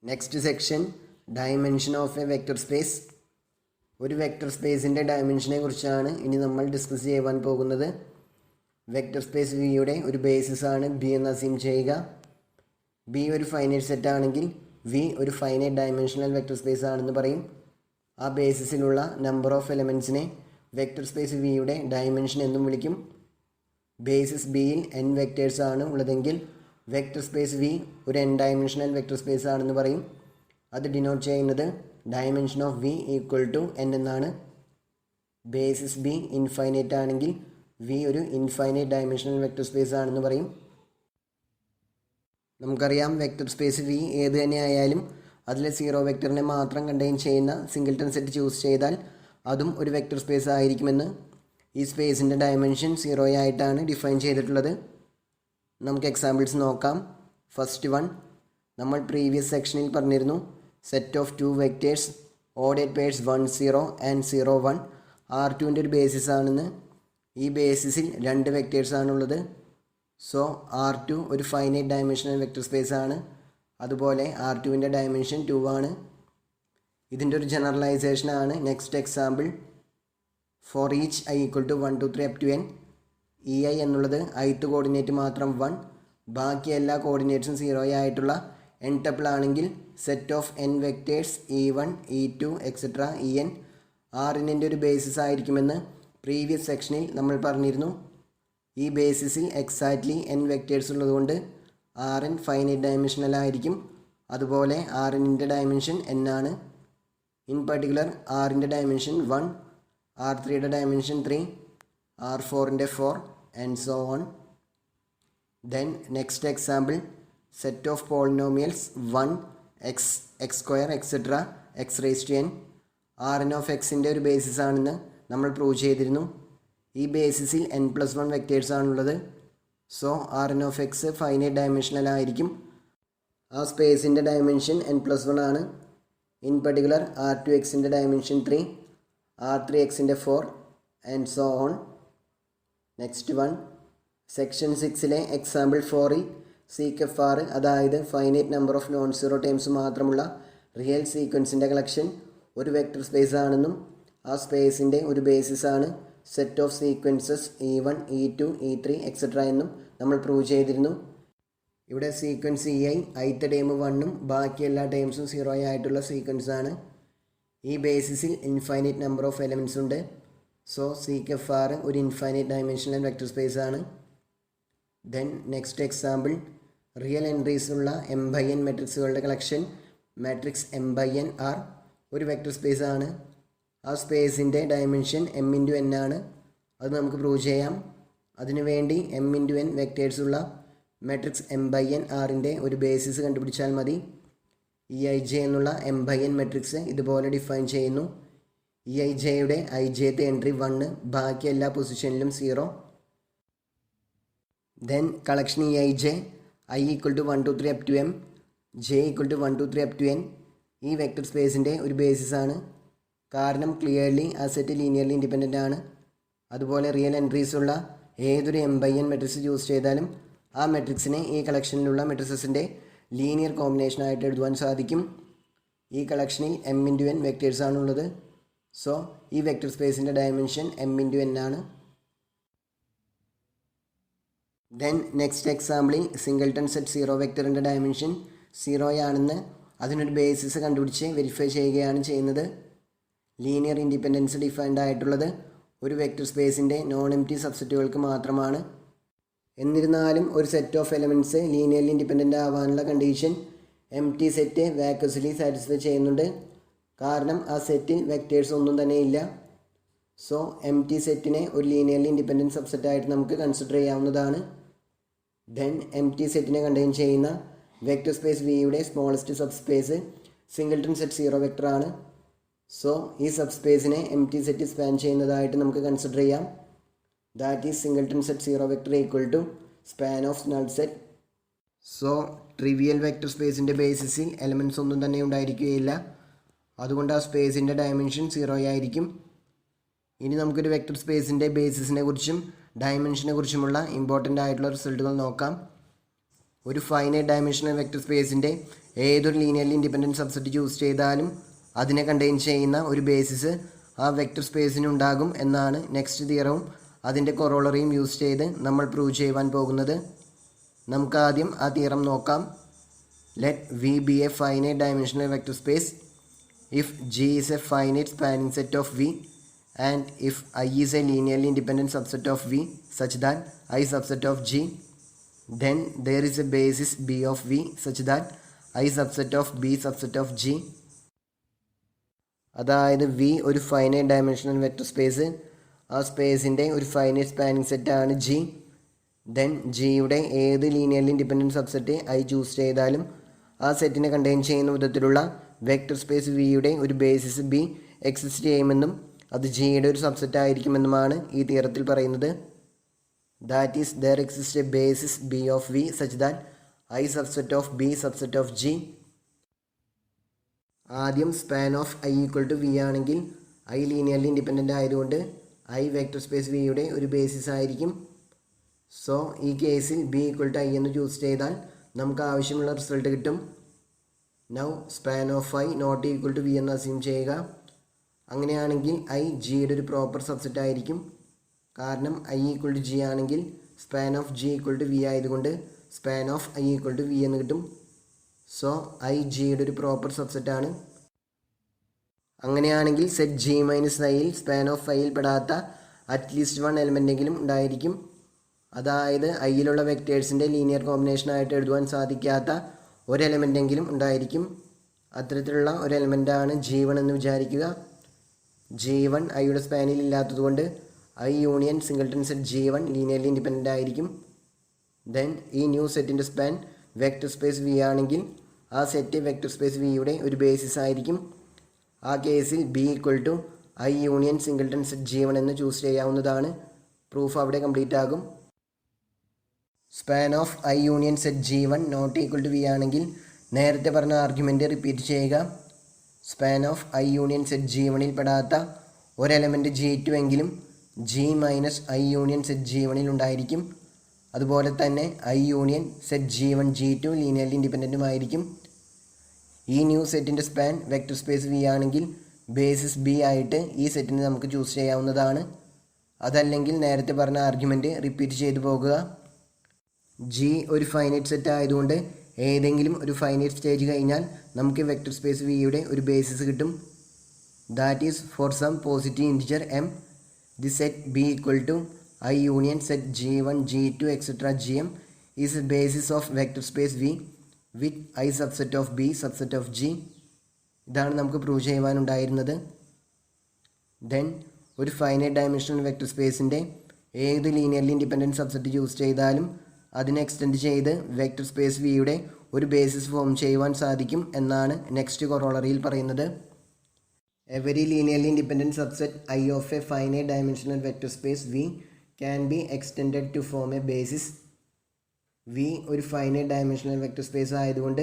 Next section dimension of A vector space. ഒരു vector സ്പേസിൻ്റെ ഡയമെൻഷനെ കുറിച്ചാണ് ഇനി നമ്മൾ ഡിസ്കസ് ചെയ്യുവാൻ പോകുന്നത്. വെക്റ്റർ സ്പേസ് വിയുടെ ഒരു ബേസിസ് ആണ് ബി എന്ന് അസ്യൂം ചെയ്യുക. ബി ഒരു ഫൈനൈറ്റ് സെറ്റ് ആണെങ്കിൽ വി ഒരു ഫൈനൈറ്റ് ഡയമെൻഷണൽ വെക്റ്റർ സ്പേസ് ആണെന്ന് പറയും. ആ ബേസിസിലുള്ള നമ്പർ ഓഫ് എലമെൻറ്റ്സിനെ വെക്റ്റർ സ്പേസ് വിയുടെ ഡയമെൻഷൻ എന്നും വിളിക്കും. ബേസിസ് ബിയിൽ n വെക്റ്റേഴ്സ് ആണ് ഉള്ളതെങ്കിൽ വെക്റ്റർ സ്പേസ് വി ഒരു n ഡയമെൻഷണൽ വെക്റ്റർ സ്പേസ് ആണെന്ന് പറയും. അത് ഡിനോട്ട് ചെയ്യുന്നത് dimension of V equal to n എന്നാണ്. ബേസിസ് ബി ഇൻഫൈനൈറ്റ് ആണെങ്കിൽ വി ഒരു ഇൻഫൈനൈറ്റ് ഡയമെൻഷണൽ വെക്റ്റർ സ്പേസ് ആണെന്ന് പറയും. നമുക്കറിയാം വെക്റ്റർ സ്പേസ് വി ഏത് തന്നെ ആയാലും അതിലെ സീറോ വെക്റ്ററിനെ മാത്രം കണ്ടെയ്ൻ ചെയ്യുന്ന സിംഗിൾട്ടൺ സെറ്റ് ചൂസ് ചെയ്താൽ അതും ഒരു വെക്റ്റർ സ്പേസ് ആയിരിക്കുമെന്ന്. ഈ സ്പേസിൻ്റെ ഡയമെൻഷൻ 0 ആയിട്ടാണ് ഡിഫൈൻ ചെയ്തിട്ടുള്ളത്. നമുക്ക് എക്സാമ്പിൾസ് നോക്കാം. ഫസ്റ്റ് വൺ, നമ്മൾ പ്രീവിയസ് സെക്ഷനിൽ പറഞ്ഞിരുന്നു സെറ്റ് ഓഫ് 2 വെക്റ്റേഴ്സ് ഓഡഡ് പെയർസ് 1 0 ആൻഡ് 0 1 R2ൻ്റെ ഒരു ബേസിസ് ആണെന്ന്. ഈ ബേസിസിൽ 2 വെക്റ്റേഴ്സ് ആണുള്ളത്. സോ R2 ഒരു ഫൈനൈറ്റ് ഡയമെൻഷണൽ വെക്റ്റർ സ്പേസ് ആണ്. അതുപോലെ R2ൻ്റെ ഡയമെൻഷൻ 2 ആണ്. ഇതിൻ്റെ ഒരു ജനറലൈസേഷൻ ആണ് next example. For each i equal to 1 2 3 up to n, ഈ i എന്നുള്ളത് ith കോർഡിനേറ്റ് മാത്രം 1, ബാക്കി എല്ലാ കോർഡിനേറ്റ്സും 0 ആയിട്ടുള്ള n ടപ്പിൾ ആണെങ്കിൽ set of n vectors e1 e2 etcetera en Rൻ്റെ ഒരു ബേസിസ് ആയിരിക്കുമെന്ന് പ്രീവിയസ് സെക്ഷനിൽ നമ്മൾ പറഞ്ഞിരുന്നു. ഈ ബേസിസിൽ എക്സാക്ട്ലി n വെക്റ്റേഴ്സ് ഉള്ളതുകൊണ്ട് Rn ഫൈനൈറ്റ് ഡയമെൻഷണൽ ആയിരിക്കും. അതുപോലെ Rnൻ്റെ ഡയമെൻഷൻ n ആണ്. ഇൻ പർട്ടിക്കുലർ Rൻ്റെ ഡയമെൻഷൻ 1, R3യുടെ ഡയമെൻഷൻ 3, R4ൻ്റെ 4 and so on. Then next example, set of polynomials 1 x x square etcetera x raise to n Rn of എക്സിൻ്റെ ഒരു ബേസിസ് ആണെന്ന് നമ്മൾ പ്രൂവ് ചെയ്തിരുന്നു. ഈ ബേസിസിൽ n+1 വെക്റ്റേഴ്സ് ആണുള്ളത്. So Rn of x finite dimensional ആയിരിക്കും. ആ സ്പേസിൻ്റെ ഡയമെൻഷൻ n+1 ആണ്. ഇൻ പർട്ടിക്കുലർ R2xൻ്റെ ഡയമെൻഷൻ 3, R3xൻ്റെ 4 and so on. Next one, section 6ലെ എക്സാമ്പിൾ 4ൽ സീക്ക് ആർ, അതായത് finite number of non zero terms മാത്രമുള്ള റിയൽ സീക്വൻസിൻ്റെ കളക്ഷൻ ഒരു വെക്റ്റർ സ്പേസ് ആണെന്നും ആ സ്പേസിൻ്റെ ഒരു ബേസിസ് ആണ് set of sequences e1 e2 e3 etcetera എന്നും നമ്മൾ പ്രൂവ് ചെയ്തിരുന്നു. ഇവിടെ സീക്വൻസ് ith ടേം 1ഉം ബാക്കി എല്ലാ ടേംസും 0 ആയിട്ടുള്ള സീക്വൻസ് ആണ്. ഈ ബേസിസിൽ ഇൻഫൈനൈറ്റ് നമ്പർ ഓഫ് എലമെൻറ്റ്സ് ഉണ്ട്. സോ സീക്ക് ആർ ഒരു ഇൻഫൈനൈറ്റ് ഡയമെൻഷണൽ വെക്റ്റർ സ്പേസ് ആണ്. Then next example, real entries ഉള്ള m/n മെട്രിക്സുകളുടെ കളക്ഷൻ മാട്രിക്സ് m/n R ഒരു വെക്റ്റർ സ്പേസ് ആണ്. ആ സ്പേസിൻ്റെ ഡയമെൻഷൻ m×n ആണ്. അത് നമുക്ക് പ്രൂവ് ചെയ്യാം. അതിനുവേണ്ടി m×n വെക്റ്റേഴ്സ് ഉള്ള മാട്രിക്സ് m/n Rൻ്റെ ഒരു ബേസിസ് കണ്ടുപിടിച്ചാൽ മതി. Eij എന്നുള്ള m/n മെട്രിക്സ് ഇതുപോലെ ഡിഫൈൻ ചെയ്യുന്നു. Eijയുടെ ijth എൻട്രി 1, ബാക്കി എല്ലാ പൊസിഷനിലും 0. Then collection Eij i equal to 1 2 3 up to m, j equal to 1 2 3 up to n ഈ വെക്റ്റർ സ്പേസിൻ്റെ ഒരു ബേസിസ് ആണ്. കാരണം ക്ലിയർലി ആ സെറ്റ് ലീനിയർലി ഇൻഡിപെൻഡൻ്റ് ആണ്. അതുപോലെ റിയൽ എൻട്രീസ് ഉള്ള ഏതൊരു m/n മെട്രിക്സ് ചൂസ് ചെയ്താലും ആ മെട്രിക്സിനെ ഈ കളക്ഷനിലുള്ള മെട്രിക്സിൻ്റെ ലീനിയർ കോമ്പിനേഷനായിട്ട് എഴുതുവാൻ സാധിക്കും. ഈ കളക്ഷനിൽ m×n വെക്റ്റേഴ്സ് ആണുള്ളത്. സോ ഈ വെക്റ്റർ സ്പേസിൻ്റെ ഡയമെൻഷൻ m×n ആണ്. ദെൻ നെക്സ്റ്റ് എക്സാമ്പിളിൽ സിംഗിൾട്ടൺ സെറ്റ് 0 വെക്റ്ററിൻ്റെ ഡയമെൻഷൻ 0 ആണെന്ന് അതിനൊരു ബേസിസ് കണ്ടുപിടിച്ച് വെരിഫൈ ചെയ്യുകയാണ് ചെയ്യുന്നത്. ലീനിയർ ഇൻഡിപെൻഡൻസ് ഡിഫൈൻഡ് ആയിട്ടുള്ളത് ഒരു വെക്റ്റർ സ്പേസിൻ്റെ നോൺ എംപ്റ്റി സബ്സെറ്റുകൾക്ക് മാത്രമാണ്. എന്നിരുന്നാലും ഒരു set of elements linearly independent ആവാനുള്ള കണ്ടീഷൻ എംപ്റ്റി സെറ്റ് വാക്വസ്ലി സാറ്റിസ്ഫൈ ചെയ്യുന്നുണ്ട്. കാരണം ആ സെറ്റിൽ വെക്റ്റേഴ്സ് ഒന്നും തന്നെ ഇല്ല. സോ എംപ്റ്റി സെറ്റിനെ ഒരു ലീനിയർലി ഇൻഡിപെൻഡൻറ്റ് സബ്സെറ്റായിട്ട് നമുക്ക് കൺസിഡർ ചെയ്യാവുന്നതാണ്. ദെൻ എംപ്റ്റി സെറ്റിനെ കണ്ടെയ്ൻ ചെയ്യുന്ന വെക്റ്റർ സ്പേസ് വിയുടെ smallest subspace singleton set 0 vector ആണ്. സോ ഈ സബ് സ്പേസിനെ എംപ്റ്റി സെറ്റ് സ്പാൻ ചെയ്യുന്നതായിട്ട് നമുക്ക് കൺസിഡർ ചെയ്യാം. That is singleton set 0 vector equal to span of null set. So trivial vector സ്പേസിൻ്റെ ബേസിസിൽ എലമെൻറ്റ്സ് ഒന്നും തന്നെ ഉണ്ടായിരിക്കുകയില്ല. അതുകൊണ്ട് ആ സ്പേസിൻ്റെ ഡയമെൻഷൻ 0 ആയിരിക്കും. ഇനി നമുക്കൊരു വെക്റ്റർ സ്പേസിൻ്റെ ബേസിസിനെ കുറിച്ചും ഡയമെൻഷനെ കുറിച്ചുമുള്ള ഇമ്പോർട്ടൻ്റ് ആയിട്ടുള്ള റിസൾട്ടുകൾ നോക്കാം. ഒരു ഫൈനൈറ്റ് ഡയമെൻഷണൽ വെക്റ്റർ സ്പേസിൻ്റെ ഏതൊരു ലീനിയർലി ഇൻഡിപെൻഡൻറ്റ് സബ്സെറ്റ് ചൂസ് ചെയ്താലും അതിനെ കണ്ടെയ്ൻ ചെയ്യുന്ന ഒരു ബേസിസ് ആ വെക്റ്റർ സ്പേസിനുണ്ടാകും എന്നാണ് നെക്സ്റ്റ് തിയറവും അതിൻ്റെ കൊറോളറിയും യൂസ് ചെയ്ത് നമ്മൾ പ്രൂവ് ചെയ്യുവാൻ പോകുന്നത്. നമുക്ക് ആദ്യം ആ തിയറം നോക്കാം. Let V be a finite dimensional vector space if G is a finite spanning set of V and if I is a linearly independent subset of V such that I subset of G, then there is a basis B of V such that I subset of B subset of G. അതായത് V ഒരു finite dimensional vector space, ആ സ്പേസിൻ്റെ ഒരു finite spanning സെറ്റാണ് G. Then ജിയുടെ ഏത് linearly independent subset I choose ചെയ്താലും ആ സെറ്റിനെ കണ്ടെയ്ൻ ചെയ്യുന്ന വിധത്തിലുള്ള വെക്റ്റർ സ്പേസ് വിയുടെ ഒരു ബേസിസ് ബി എക്സിസ്റ്റ് ചെയ്യുമെന്നും അത് ജിയുടെ ഒരു സബ്സെറ്റ് ആയിരിക്കുമെന്നുമാണ് ഈ തിയറത്തിൽ പറയുന്നത്. That is there exist a basis B of V such that I subset of B subset of G. ആദ്യം span of I equal to V ആണെങ്കിൽ ഐ ലീനിയർലി ഇൻഡിപെൻഡൻ്റ് ആയതുകൊണ്ട് ഐ വെക്റ്റർ സ്പേസ് വിയുടെ ഒരു basis ആയിരിക്കും. So ഈ കേസിൽ B equal to I എന്ന് choose ചെയ്താൽ നമുക്ക് ആവശ്യമുള്ള റിസൾട്ട് കിട്ടും. Now span of I not equal to V എന്ന് അസ്യൂം ചെയ്യുക. അങ്ങനെയാണെങ്കിൽ ഐ ജിയുടെ ഒരു പ്രോപ്പർ സബ്സെറ്റ് ആയിരിക്കും. കാരണം ഐ ഈക്വൽ ടു ജി ആണെങ്കിൽ span of G equal to V ആയതുകൊണ്ട് span of I equal to V എന്ന് കിട്ടും. സോ ഐ ജിയുടെ ഒരു പ്രോപ്പർ സബ്സെറ്റാണ്. അങ്ങനെയാണെങ്കിൽ സെറ്റ് ജി മൈനസ് ഐയിൽ സ്പാൻ ഓഫ് ഐയിൽ പെടാത്ത അറ്റ്ലീസ്റ്റ് വൺ എലമെൻറ്റെങ്കിലും ഉണ്ടായിരിക്കും. അതായത് ഐയിലുള്ള വെക്റ്റേഴ്സിൻ്റെ ലീനിയർ കോമ്പിനേഷനായിട്ട് എഴുതുവാൻ സാധിക്കാത്ത ഒരു എലമെൻറ്റെങ്കിലും ഉണ്ടായിരിക്കും. അത്തരത്തിലുള്ള ഒരു എലമെൻറ്റാണ് G1 എന്ന് വിചാരിക്കുക. G1 ഐയുടെ സ്പാനിൽ ഇല്ലാത്തതുകൊണ്ട് I union singleton set G1 linearly independent ആയിരിക്കും. ദെൻ ഈ ന്യൂ സെറ്റിൻ്റെ സ്പാൻ വെക്റ്റർ സ്പേസ് വി ആണെങ്കിൽ ആ സെറ്റ് വെക്റ്റർ സ്പേസ് വിയുടെ ഒരു ബേസിസ് ആയിരിക്കും. ആ കേസിൽ B equal to I union singleton set G1 എന്ന് ചൂസ് ചെയ്യാവുന്നതാണ്. പ്രൂഫ് അവിടെ കംപ്ലീറ്റ് ആകും. Span of I union set G1 not equal to V ആണെങ്കിൽ നേരത്തെ പറഞ്ഞ ആർഗ്യുമെൻറ്റ് റിപ്പീറ്റ് ചെയ്യുക. Span of I union set G1ൽ പെടാത്ത ഒരു എലമെൻറ്റ് G2 എങ്കിലും G minus I union set G1ൽ ഉണ്ടായിരിക്കും. അതുപോലെ തന്നെ I union set G1 G2 linearly ഇൻഡിപെൻഡൻറ്റുമായിരിക്കും. ഈ ന്യൂ സെറ്റിൻ്റെ സ്പാൻ വെക്റ്റർ സ്പേസ് വി ആണെങ്കിൽ ബേസിസ് ബി ആയിട്ട് ഈ സെറ്റിനെ നമുക്ക് ചൂസ് ചെയ്യാവുന്നതാണ്. അതല്ലെങ്കിൽ നേരത്തെ പറഞ്ഞ ആർഗ്യുമെൻറ്റ് റിപ്പീറ്റ് ചെയ്തു പോകുക. ജി ഒരു ഫൈനൈറ്റ് സെറ്റ് ആയതുകൊണ്ട് ഏതെങ്കിലും ഒരു ഫൈനൈറ്റ് സ്റ്റേജ് കഴിഞ്ഞാൽ നമുക്ക് വെക്റ്റർ സ്പേസ് വിയുടെ ഒരു ബേസിസ് കിട്ടും. That is for some positive integer M the set B equal to I union set G1 G2 etcetera Gm is a basis of vector space V with I subset of B subset of G. ഇതാണ് നമുക്ക് prove ചെയ്യുവാനുണ്ടായിരുന്നത്. Then ഒരു finite dimensional vector സ്പേസിൻ്റെ ഏത് linearly independent subset choose ചെയ്താലും അതിനെ extend ചെയ്ത് vector space വിയുടെ ഒരു ബേസിസ് ഫോം ചെയ്യുവാൻ സാധിക്കും എന്നാണ് നെക്സ്റ്റ് കൊറോളറിയിൽ പറയുന്നത്. Every linearly independent subset I of a finite dimensional vector space V can be extended to form a basis. V ഒരു ഫൈനൈറ്റ് ഡയമെൻഷണൽ വെക്റ്റർ സ്പേസ് ആയതുകൊണ്ട്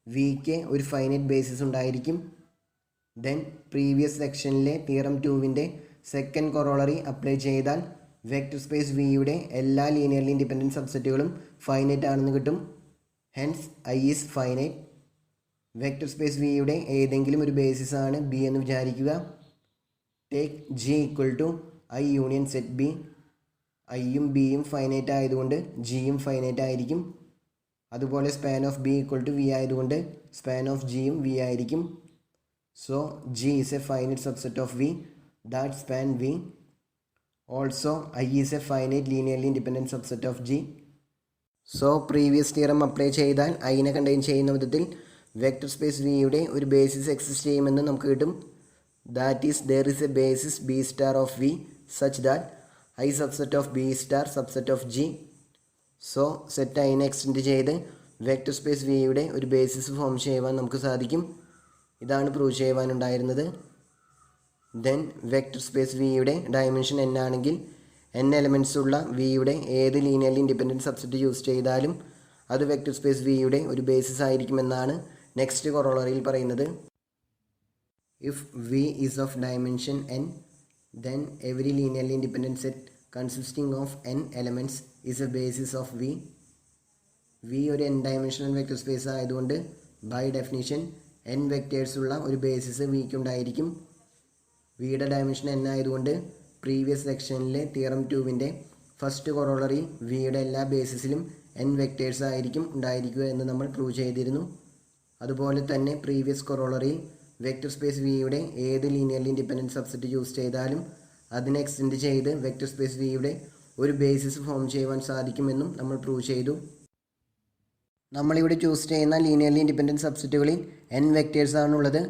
വിക്ക് ഒരു ഫൈനൈറ്റ് ബേസിസ് ഉണ്ടായിരിക്കും. ദെൻ പ്രീവിയസ് സെക്ഷനിലെ തിയറം 2വിൻ്റെ സെക്കൻഡ് കൊറോളറി അപ്ലൈ ചെയ്താൽ vector space വിയുടെ എല്ലാ ലീനിയർലി ഇൻഡിപെൻഡൻറ്റ് സബ്സെറ്റുകളും ഫൈനൈറ്റ് ആണെന്ന് കിട്ടും. Hence I is finite. Vector space വിയുടെ ഏതെങ്കിലും ഒരു ബേസിസ് ആണ് ബി എന്ന് വിചാരിക്കുക. Take G equal to I union set B. ഐയും ബിയും ഫൈനൈറ്റ് ആയതുകൊണ്ട് ജിയും ഫൈനൈറ്റ് ആയിരിക്കും. അതുപോലെ span of B equal to V ആയതുകൊണ്ട് സ്പാൻ ഓഫ് ജിയും വി ആയിരിക്കും. So G is a finite subset of V that span V. Also I is a finite linearly independent subset of G. So previous theorem apply ചെയ്താൽ ഐനെ contain ചെയ്യുന്ന വിധത്തിൽ vector space വിയുടെ ഒരു basis exist ചെയ്യുമെന്ന് നമുക്ക് കിട്ടും. That is there is a basis B star of V such that I subset of B star subset of G. So set ഐനെ എക്സ്റ്റെൻഡ് ചെയ്ത് വെക്റ്റർ സ്പേസ് വിയുടെ ഒരു ബേസിസ് ഫോം ചെയ്യുവാൻ നമുക്ക് സാധിക്കും. ഇതാണ് പ്രൂവ് ചെയ്യുവാനുണ്ടായിരുന്നത്. ദെൻ വെക്റ്റർ സ്പേസ് വിയുടെ ഡയമെൻഷൻ n ആണെങ്കിൽ n എലമെൻറ്റ്സ് ഉള്ള വിയുടെ ഏത് ലീനിയർലി ഇൻഡിപെൻഡൻറ്റ് സബ്സെറ്റ് ചൂസ് ചെയ്താലും അത് വെക്റ്റർ സ്പേസ് വിയുടെ ഒരു ബേസിസ് ആയിരിക്കുമെന്നാണ് നെക്സ്റ്റ് കൊറോളറിയിൽ പറയുന്നത്. If we is of dimension n, then every linearly independent set consisting of n elements is a basis of V. V ഒരു n ഡയമെൻഷണൽ വെക്റ്റർ സ്പേസ് ആയതുകൊണ്ട് by definition n vectors ഉള്ള ഒരു basis വിക്ക് ഉണ്ടായിരിക്കും. വിയുടെ dimension n ആയതുകൊണ്ട് previous സെക്ഷനിലെ theorem 2വിൻ്റെ ഫസ്റ്റ് കൊറോളറി വിയുടെ എല്ലാ ബേസിസിലും n വെക്റ്റേഴ്സ് ആയിരിക്കും ഉണ്ടായിരിക്കുക എന്ന് നമ്മൾ പ്രൂവ് ചെയ്തിരുന്നു. അതുപോലെ തന്നെ പ്രീവിയസ് കൊറോളറി വെക്റ്റർ സ്പേസ് വിയുടെ ഏത് ലീനിയർലി ഇൻഡിപെൻഡൻറ്റ് സബ്സെറ്റ് ചൂസ് ചെയ്താലും അതിനെ എക്സ്റ്റെൻഡ് ചെയ്ത് വെക്റ്റർ സ്പേസ് വിയുടെ ഒരു ബേസിസ് ഫോം ചെയ്യുവാൻ സാധിക്കുമെന്നും നമ്മൾ പ്രൂവ് ചെയ്തു. നമ്മളിവിടെ ചൂസ് ചെയ്യുന്ന ലീനിയർലി ഇൻഡിപെൻഡൻറ്റ് സബ്സെറ്റുകളിൽ n വെക്റ്റേഴ്സ് ആണുള്ളത്.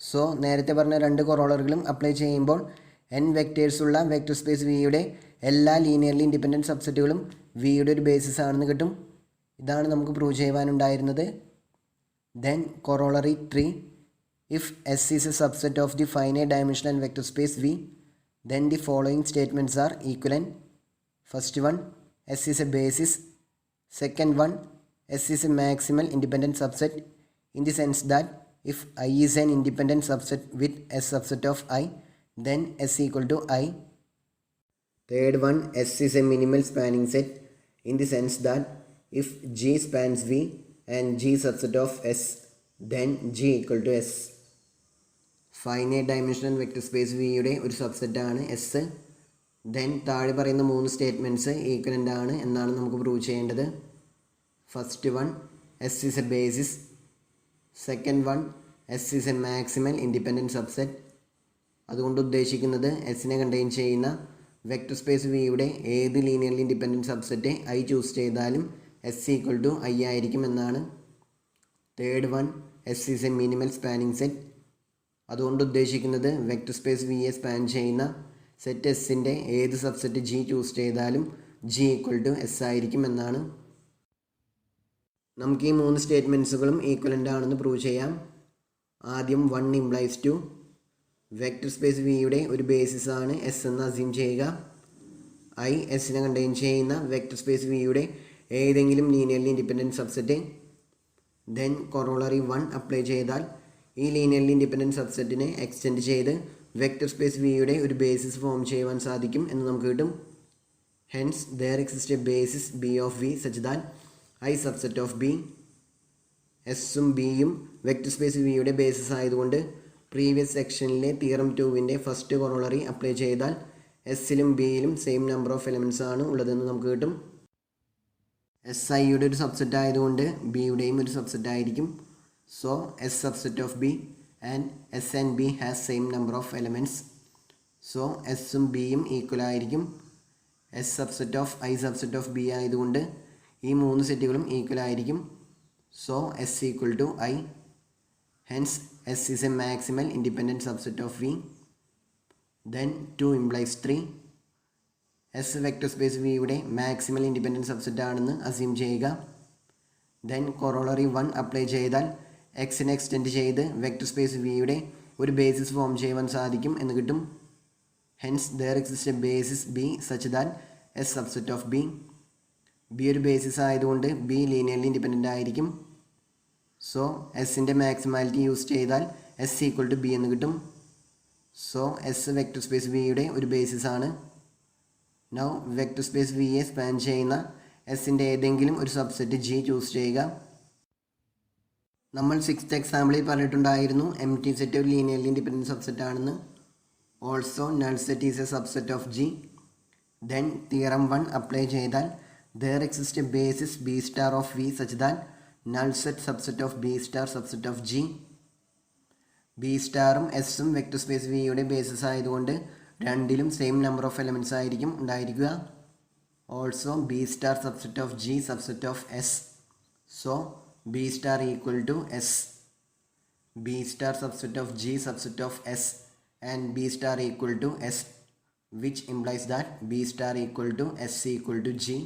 സോ നേരത്തെ പറഞ്ഞ രണ്ട് കൊറോളറുകളും അപ്ലൈ ചെയ്യുമ്പോൾ n വെക്റ്റേഴ്സ് ഉള്ള വെക്റ്റർ സ്പേസ് വിയുടെ എല്ലാ ലീനിയർലി ഇൻഡിപെൻഡൻറ്റ് സബ്സെറ്റുകളും വിയുടെ ഒരു ബേസിസ് ആണെന്ന് കിട്ടും. ഇതാണ് നമുക്ക് പ്രൂവ് ചെയ്യുവാനുണ്ടായിരുന്നത്. Then corollary 3, if S is a subset of the finite dimensional vector space V, then the following statements are equivalent. First one, S is a basis. Second one, S is a maximal independent subset in the sense that if I is an independent subset with S subset of I, then S equal to I. Third one, S is a minimal spanning set in the sense that if G spans V and G subset of S, then G equal to S. Finite dimensional vector space വിയുടെ ഒരു സബ്സെറ്റാണ് S. Then താഴെ പറയുന്ന 3 statements equivalent ആണ് എന്നാണ് നമുക്ക് prove ചെയ്യേണ്ടത്. First one, S is a basis. Second one, S is A maximal independent subset. അതുകൊണ്ട് ഉദ്ദേശിക്കുന്നത് എസിനെ കണ്ടെയ്ൻ ചെയ്യുന്ന വെക്റ്റർ സ്പേസ് വിയുടെ ഏത് linearly independent subset I choose ചെയ്താലും എസ് ഈക്വൽ ടു ഐ ആയിരിക്കും എന്നാണ്. Third one, S is A minimal spanning set. അതുകൊണ്ട് ഉദ്ദേശിക്കുന്നത് വെക്റ്റർ സ്പേസ് വിയെ സ്പാൻ ചെയ്യുന്ന സെറ്റ് എസിൻ്റെ ഏത് സബ്സെറ്റ് ജി ചൂസ് ചെയ്താലും ജി ഈക്വൽ ടു എസ് ആയിരിക്കും എന്നാണ്. നമുക്ക് ഈ 3 സ്റ്റേറ്റ്മെൻറ്റ്സുകളും ഈക്വലൻ്റ് ആണെന്ന് പ്രൂവ് ചെയ്യാം. ആദ്യം 1 ഇംപ്ലൈസ് ടു വെക്റ്റർ സ്പേസ് വിയുടെ ഒരു ബേസിസ് ആണ് എസ് എന്ന് അസ്യൂം ചെയ്യുക. ഐ എസിനെ കണ്ടെയ്ൻ ചെയ്യുന്ന വെക്റ്റർ സ്പേസ് വിയുടെ ഏതെങ്കിലും linearly independent subset. Then corollary 1 apply ചെയ്താൽ ഈ ലീനിയർലി ഇൻഡിപെൻഡൻറ്റ് സബ്സെറ്റിനെ എക്സ്റ്റെൻഡ് ചെയ്ത് വെക്റ്റർ സ്പേസ് വിയുടെ ഒരു ബേസിസ് ഫോം ചെയ്യുവാൻ സാധിക്കും എന്ന് നമുക്ക് കിട്ടും. Hence there exist a basis B of V such that I subset of B. എസും ബിയും വെക്റ്റർ സ്പേസ് വിയുടെ ബേസിസ് ആയതുകൊണ്ട് പ്രീവിയസ് സെക്ഷനിലെ തിയറം 2വിൻ്റെ ഫസ്റ്റ് കൊറോളറി അപ്ലൈ ചെയ്താൽ എസിലും ബിയിലും സെയിം നമ്പർ ഓഫ് എലമെൻറ്റ്സ് ആണ് ഉള്ളതെന്ന് നമുക്ക് കിട്ടും. എസ് ഐയുടെ ഒരു സബ്സെറ്റ് ആയതുകൊണ്ട് ബിയുടെയും ഒരു സബ്സെറ്റ് ആയിരിക്കും. So S subset of B and S and B has same number of elements. So S ഉം B യും ഈക്വൽ ആയിരിക്കും. S subset of I subset of B ആയതുകൊണ്ട് ഈ 3 സെറ്റുകളും ഈക്വൽ ആയിരിക്കും. So S equal to I. Hence S is a maximal independent subset of V. Then 2 implies 3. S vector space വിയുടെ maximal independent subset ആണെന്ന് assume ചെയ്യുക. Then corollary 1 apply ചെയ്താൽ എക്സിനെ extend ചെയ്ത് vector space വിയുടെ ഒരു ബേസിസ് ഫോം ചെയ്യുവാൻ സാധിക്കും എന്ന് കിട്ടും. Hence there exist a basis B such that S subset of B. B ഒരു ബേസിസ് ആയതുകൊണ്ട് ബി ലീനിയർലി ഇൻഡിപെൻഡൻ്റ് ആയിരിക്കും. സോ എസിൻ്റെ മാക്സിമാലിറ്റി യൂസ് ചെയ്താൽ എസ് ഈക്വൽ ടു ബി എന്ന് കിട്ടും. സോ എസ് വെക്റ്റർ സ്പേസ് വിയുടെ ഒരു ബേസിസ് ആണ്. നൗ വെക്റ്റർ സ്പേസ് വിയെ സ്പാൻ ചെയ്യുന്ന എസിൻ്റെ ഏതെങ്കിലും ഒരു സബ്സെറ്റ് ജി ചൂസ് ചെയ്യുക. നമ്മൾ 6th എക്സാമ്പിളിൽ പറഞ്ഞിട്ടുണ്ടായിരുന്നു എം ടി സെറ്റ് ഒരു ലീനിയർലി ഇൻഡിപെൻഡൻറ്റ് സബ്സെറ്റ് ആണെന്ന്. Also null set is a subset of G. Then theorem 1 apply ചെയ്താൽ there exist a basis B star of V such that null set subset of B star subset of G. B സ്റ്റാറും എസും vector space വിയുടെ basis ആയതുകൊണ്ട് രണ്ടിലും same number of elements ആയിരിക്കും ഉണ്ടായിരിക്കുക. Also be star subset of G subset of S. So B star equal to S. B star subset of G subset of S and B star equal to S, which implies that B star equal to S equal to G.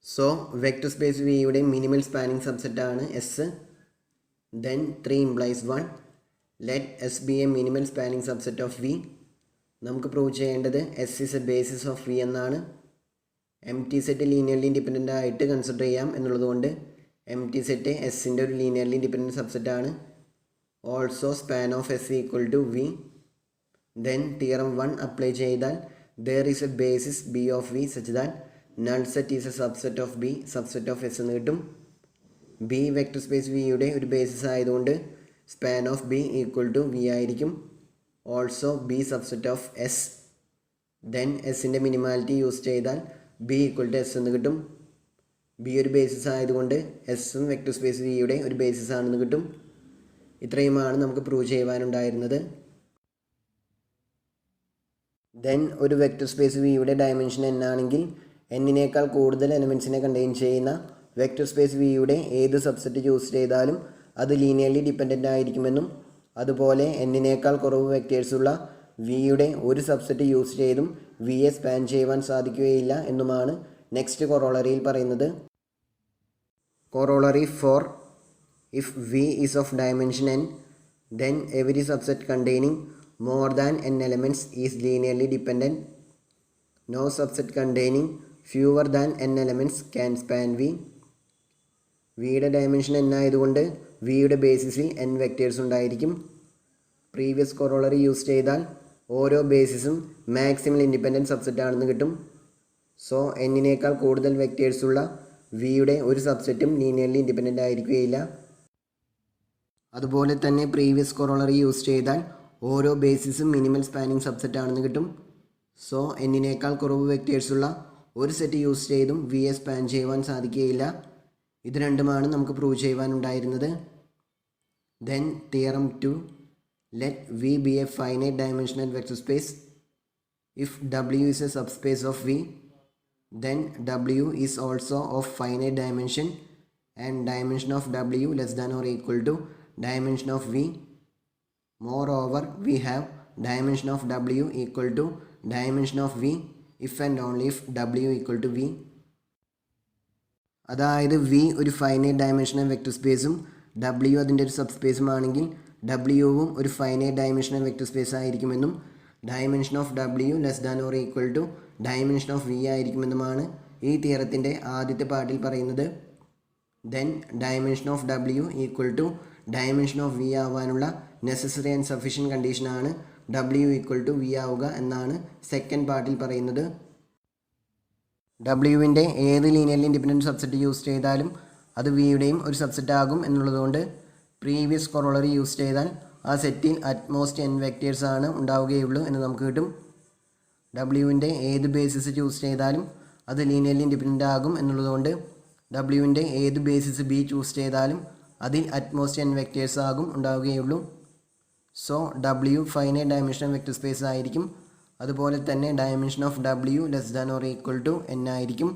So vector space V യുടെ minimal spanning subset ആണ് S. Then 3 implies 1. Let S be a minimal spanning subset of V. നമുക്ക് prove ചെയ്യേണ്ടത് S is a basis of V എന്നാണ്. Empty set linearly independent ആയിട്ട് consider ചെയ്യാം എന്നുള്ളതുകൊണ്ട് empty set എസിൻ്റെ ഒരു linearly independent subset ആണ്. Also span of S equal to V. Then theorem 1 apply ചെയ്താൽ there is a basis B of V such that null set is a subset of B subset of S എന്ന് കിട്ടും. B vector space വിയുടെ ഒരു basis ആയതുകൊണ്ട് span of B equal to V ആയിരിക്കും. Also B subset of S. Then എസിൻ്റെ minimality use ചെയ്താൽ B equal to S എന്ന് കിട്ടും. ബി ഒരു ബേസിസ് ആയതുകൊണ്ട് എസും വെക്റ്റർ സ്പേസ് വിയുടെ ഒരു ബേസിസ് ആണെന്ന് കിട്ടും. ഇത്രയുമാണ് നമുക്ക് പ്രൂവ് ചെയ്യുവാനുണ്ടായിരുന്നത്. ദെൻ ഒരു വെക്റ്റർ സ്പേസ് വിയുടെ ഡയമെൻഷൻ n ആണെങ്കിൽ എന്നിനേക്കാൾ കൂടുതൽ എലമെൻറ്റ്സിനെ കണ്ടെയ്ൻ ചെയ്യുന്ന വെക്റ്റർ സ്പേസ് വിയുടെ ഏത് സബ്സെറ്റ് ചൂസ് ചെയ്താലും അത് ലീനിയർലി ഡിപ്പെൻഡൻ്റ് ആയിരിക്കുമെന്നും അതുപോലെ എന്നിനേക്കാൾ കുറവ് വെക്റ്റേഴ്സുള്ള വിയുടെ ഒരു സബ്സെറ്റ് യൂസ് ചെയ്തും വിയെ സ്പാൻ ചെയ്യുവാൻ സാധിക്കുകയില്ല എന്നുമാണ് നെക്സ്റ്റ് കൊറോളറിയിൽ പറയുന്നത്. Corollary 4. If V is of dimension n, then every subset containing more than n elements is linearly dependent. No subset containing fewer than n elements can span V. വിയുടെ dimension n ആയതുകൊണ്ട് വിയുടെ ബേസിസിൽ n vectors ഉണ്ടായിരിക്കും. Previous corollary use ചെയ്താൽ ഓരോ ബേസിസും maximal independent subset ആണെന്ന് കിട്ടും. So എന്നിനേക്കാൾ കൂടുതൽ വെക്റ്റേഴ്സുള്ള വിയുടെ ഒരു സബ്സെറ്റും ലീനിയർലി ഇൻഡിപെൻഡൻ്റ് ആയിരിക്കുകയില്ല. അതുപോലെ തന്നെ പ്രീവിയസ് കൊറോളറി യൂസ് ചെയ്താൽ ഓരോ ബേസിസും മിനിമൽ സ്പാനിങ് സബ്സെറ്റ് ആണെന്ന് കിട്ടും. സോ എന്നിനേക്കാൾ കുറവ് വെക്റ്റേഴ്സുള്ള ഒരു സെറ്റ് യൂസ് ചെയ്തും വിയെ സ്പാൻ ചെയ്യുവാൻ സാധിക്കുകയില്ല. ഇത് രണ്ടുമാണ് നമുക്ക് പ്രൂവ് ചെയ്യുവാനുണ്ടായിരുന്നത്. Then theorem 2. Let V be a finite dimensional vector space. If W is a subspace of V, then W is also of finite dimension and dimension of W less than or equal to dimension of V. Moreover, we have dimension of W equal to dimension of V if and only if W equal to V. അതായത് V ഒരു finite dimensional vector സ്പേസും W അതിൻ്റെ ഒരു സബ്സ്പേസും ആണെങ്കിൽ ഡബ്ല്യുവും ഒരു finite dimensional vector space ആയിരിക്കുമെന്നും dimension of W less than or equal to dimension of V ആയിരിക്കുമെന്നുമാണ് ഈ തിയറത്തിൻ്റെ ആദ്യത്തെ പാർട്ടിൽ പറയുന്നത്. Then dimension of W equal to dimension of V ആവാനുള്ള നെസസറി ആൻഡ് സഫീഷ്യൻറ്റ് കണ്ടീഷനാണ് ഡബ്ല്യു ഈക്വൽ ടു വി ആവുക എന്നാണ് സെക്കൻഡ് പാർട്ടിൽ പറയുന്നത്. ഡബ്ല്യുവിൻ്റെ ഏത് ലീനിയർലി ഇൻഡിപെൻഡൻറ്റ് സബ്സെറ്റ് യൂസ് ചെയ്താലും അത് വിയുടെയും ഒരു സബ്സെറ്റ് ആകും എന്നുള്ളതുകൊണ്ട് പ്രീവിയസ് കൊറോളറി യൂസ് ചെയ്താൽ ആ സെറ്റിൽ അറ്റ്മോസ്റ്റ് n വെക്റ്റേഴ്സ് ആണ് ഉണ്ടാവുകയുള്ളൂ എന്ന് നമുക്ക് കിട്ടും. ഡബ്ല്യുവിൻ്റെ ഏത് ബേസിസ് ചൂസ് ചെയ്താലും അത് ലീനിയർലി ഇൻഡിപെൻഡൻ്റ് ആകും എന്നുള്ളതുകൊണ്ട് ഡബ്ല്യുവിൻ്റെ ഏത് ബേസിസ് ബി ചൂസ് ചെയ്താലും അതിൽ അറ്റ്മോസ്റ്റ് n വെക്റ്റേഴ്സ് ആകും ഉണ്ടാവുകയുള്ളൂ. So W finite dimensional vector space ആയിരിക്കും. അതുപോലെ തന്നെ dimension of W less than or equal to n ആയിരിക്കും.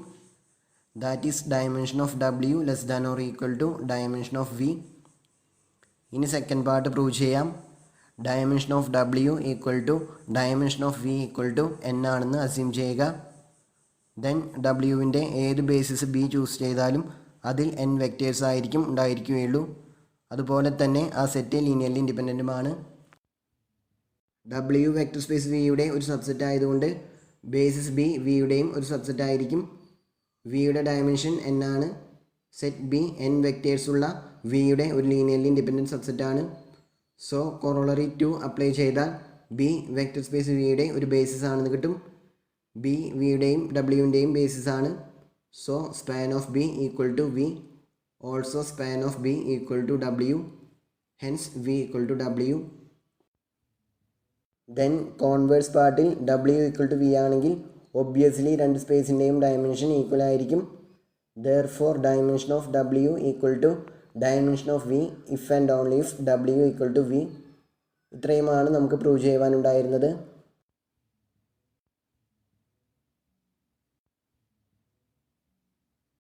That is dimension of W less than or equal to dimension of V. ഇനി second part prove ചെയ്യാം. Dimension of W equal to dimension of V equal to n ആണെന്ന് assume ചെയ്യുക. Then ഡബ്ല്യുവിൻ്റെ ഏത് basis B choose ചെയ്താലും അതിൽ n vectors ആയിരിക്കും ഉണ്ടായിരിക്കുകയുള്ളൂ. അതുപോലെ തന്നെ ആ സെറ്റ് ലീനിയർലി ഇൻഡിപെൻഡൻറ്റുമാണ്. ഡബ്ല്യു വെക്റ്റർ സ്പേസ് വിയുടെ ഒരു സബ്സെറ്റ് ആയതുകൊണ്ട് ബേസിസ് ബി വിയുടെയും ഒരു സബ്സെറ്റ് ആയിരിക്കും. വിയുടെ ഡയമെൻഷൻ n ആണ്. സെറ്റ് ബി n വെക്റ്റേഴ്സുള്ള വിയുടെ ഒരു ലീനിയർലി ഇൻഡിപെൻഡൻറ്റ് സബ്സെറ്റ് ആണ്. സോ കൊറോളറി 2 അപ്ലൈ ചെയ്താൽ ബി വെക്റ്റർ സ്പേസ് വിയുടെ ഒരു ബേസിസ് ആണെന്ന് കിട്ടും. ബി വിയുടെയും ഡബ്ല്യുവിൻ്റെയും ബേസിസ് ആണ്. So span of B equal to V. Also span of B equal to W. Hence V equal to W. Then converse പാർട്ടിൽ ഡബ്ല്യു ഈക്വൽ ടു വി ആണെങ്കിൽ obviously രണ്ട് സ്പേസിൻ്റെയും ഡയമെൻഷൻ ഈക്വൽ ആയിരിക്കും. Therefore dimension of W equal to dimension of V if and only if W equal to V. ഇത്രയുമാണ് നമുക്ക് prove ചെയ്യുവാനുണ്ടായിരുന്നത്.